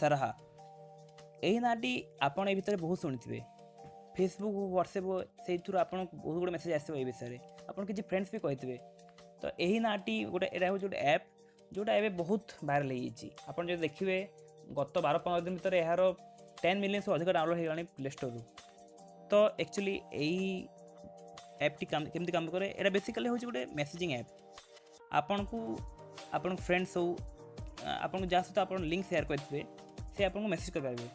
साराहा यही नाटी आपड़ ये बहुत शुणिथे फेसबुक व्हाट्सएप से आपन बहुत गुड मेसेज आसो ये विषय में आपन किसी फ्रेंड्स भी कही तो यही नाटी गोटे यहाँ हूँ गोटे ऐप जोटा एवं बहुत वायरल हो देखिए गत 12-15 दिन भर यार 10 मिलियन से अधिक डाउनलोड होगा प्ले स्टोर तो एक्चुअली यही ऐपटी केमती काम करे यहाँ बेसिकली हूँ गोटे मेसेजिंग ऐप आपन को आपन फ्रेंड्स हो आपन जहाँ सहित आप लिंक शेयर करेंगे से आपको मेसेज करेंगे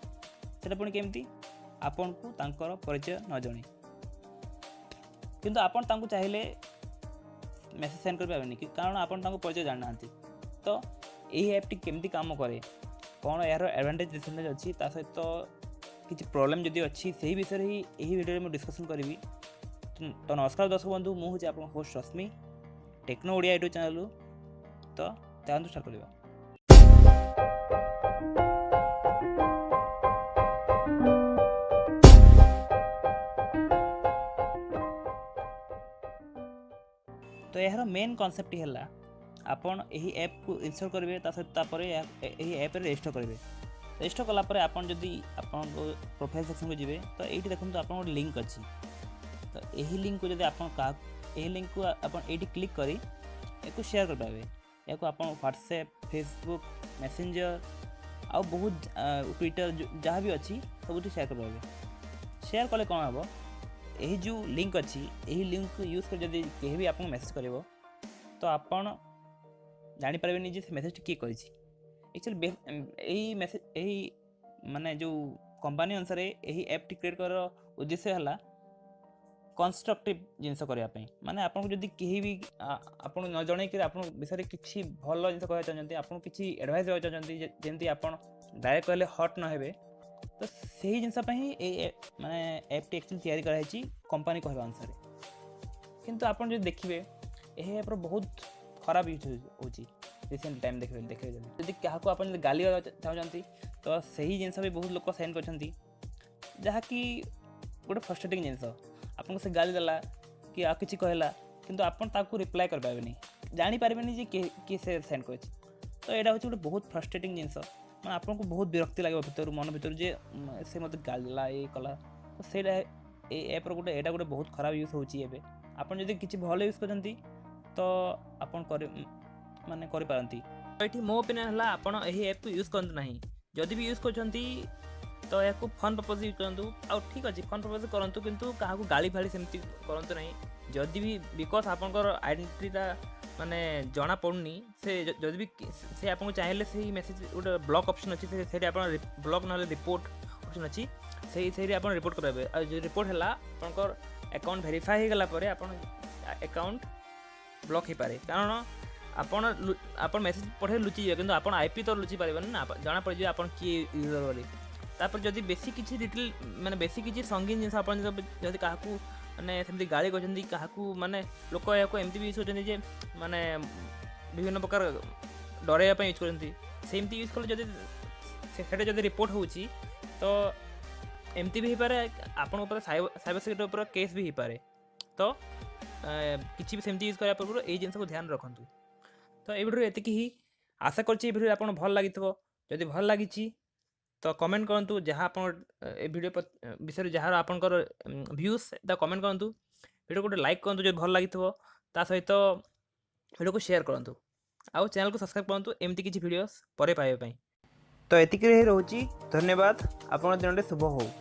से पुणी केमती आपन को तांकर परिचय न जणे किंतु आपन तांको चाहिए मेसेज सेंड कर पारेनि कारण आपन तांको परिचय जान ना तो यही ऐपटी केमती काम करे कौन यार एडवांटेज डिसएडवांटेज अच्छी सहित किसी प्रोब्लेम जदि अच्छी से विषय ही यही वीडियो में डिस्कसन करी तो नमस्कार दर्शक बंधु मुझे आप होस्ट रश्मि टेक्नो ओडिया यूट्यूब चैनल तो चलते स्टार्ट करवा। तो यार मेन कॉन्सेप्ट है आपन यही ऐप को इंस्टॉल करेंगे सहित यही ऐप रजिस्टर करेंगे रजिस्टर कलापर आपन जदि आपन प्रोफाइल सेक्शन को जी तो ये देखो आप लिंक अच्छी तो यही लिंक को जब आप लिंक को आप क्लिक करी या शेयर कर पाए या आप व्हाट्सएप फेसबुक मैसेंजर आ बहुत ट्विटर जहाँ भी अच्छी सब शेयर कर पाए शेयर कले कौन हम यही जो लिंक अच्छी यही लिंक को यूज कर जब कहीं भी आपको मेसेज कर तो आपन जानीपारे जे मेसेज किए कर एक्चुअली यही मेसेज यही माने जो कंपनी अनुसार यही ऐप क्रिएट कर उद्देश्य है कंस्ट्रक्टिव जिनस करने माने आपको जब कहीं भी आप न जन आप विषय किसी भल जिन कह चाहते आपको किसी एडवाइस देवा चाहते जमी आप डायरेक्ट कहले हट न हे तो सही जिनस माने ऐपटी एक्चुअली तैयारी कंपनी कहवा अनुसार किंतु आप जो देखिए यह ऐपर बहुत खराब यूज हो रिसेंट टाइम देखिए जब क्या आप गाली चाहते तो सही जिनस भी बहुत लोग सेंड कर जहाँकि गोटे फ्रस्ट्रेटिंग जिनस आपको से गाली देला कि आ किसी कहला किंतु आपन ताकू रिप्लाई कर पाबेनी जानी पारबेनी जे के से सेंड कर तो यहाँ हूँ गोटे बहुत फ्रस्ट्रेटिंग जिनस मैं आपको बहुत विरक्ति लगे भर मन भर जे से मत गाली देला ये कला तो से ऐप गोटे यहाँ गोटे बहुत खराब यूज होती आपन जब किसी भल यूज करती तो आपन माने करि पारंती तो ये मो ओपिनियन है आपन यही ऐप को यूज करते ना जदि भी यूज करछंती तो या फन पर्पज यूज करूँ आ ठीक अच्छे फन पर्पज करूँ किंतु क्या गाली फाली सेमती करूँ ना जदि भी बिकज आपंकर आइडेंटिटीटा माने जना पड़नी से जदि भी से आपको चाहिए से मेसेज गोटे ब्लॉक ऑप्शन अच्छी से ब्लॉक ना रिपोर्ट ऑप्शन अच्छी से आप रिपोर्ट करेंगे जो रिपोर्ट है आपंकर अकाउंट वेरीफाई हो गला आप अकाउंट ब्लॉक हो पारे कारण आपन मेसेज पठे लुचि जाए किंतु आपन आईपी तो लुचि पारे ना जना पड़ जाए आपन किए यूजर बोली तापर जदि बेसी किसी डिटेल माने बेसी किसी संगीन जिन आपन जदि काहाकू माने सेमती गाली करछंती काहाकू माने लोक याको एमती भी यूज करछंती जे माने विभिन्न प्रकार डराइबा पई यूज करछंती सेमती यूज कर जदि सेटा जदि रिपोर्ट होउची तो एमती भी पारे आपन ऊपर साइबर सिक्योरिटी ऊपर केस भी पारे तो किसी भी सेमती यूज करा पूर्व ए जिनस को ध्यान रखंतु तो ये वीडियो एतिकी ही आशा करछि वीडियो आपन भल लागिथबो जदि भल लागिछि तो कमेंट करंतु जहाँ आप वीडियो विषय जहाँ आपंकर व्यूज ता कमेंट करंतु वीडियो गोटे लाइक करंतु जो भल लागिथबो ता सहित वीडियो को शेयर करंतु आउ चैनल को सब्सक्राइब करंतु एमती किछि वीडियोस परे पाइबा पई तो एतिकी रही रहउची धन्यवाद आपन दिनटे शुभ हो।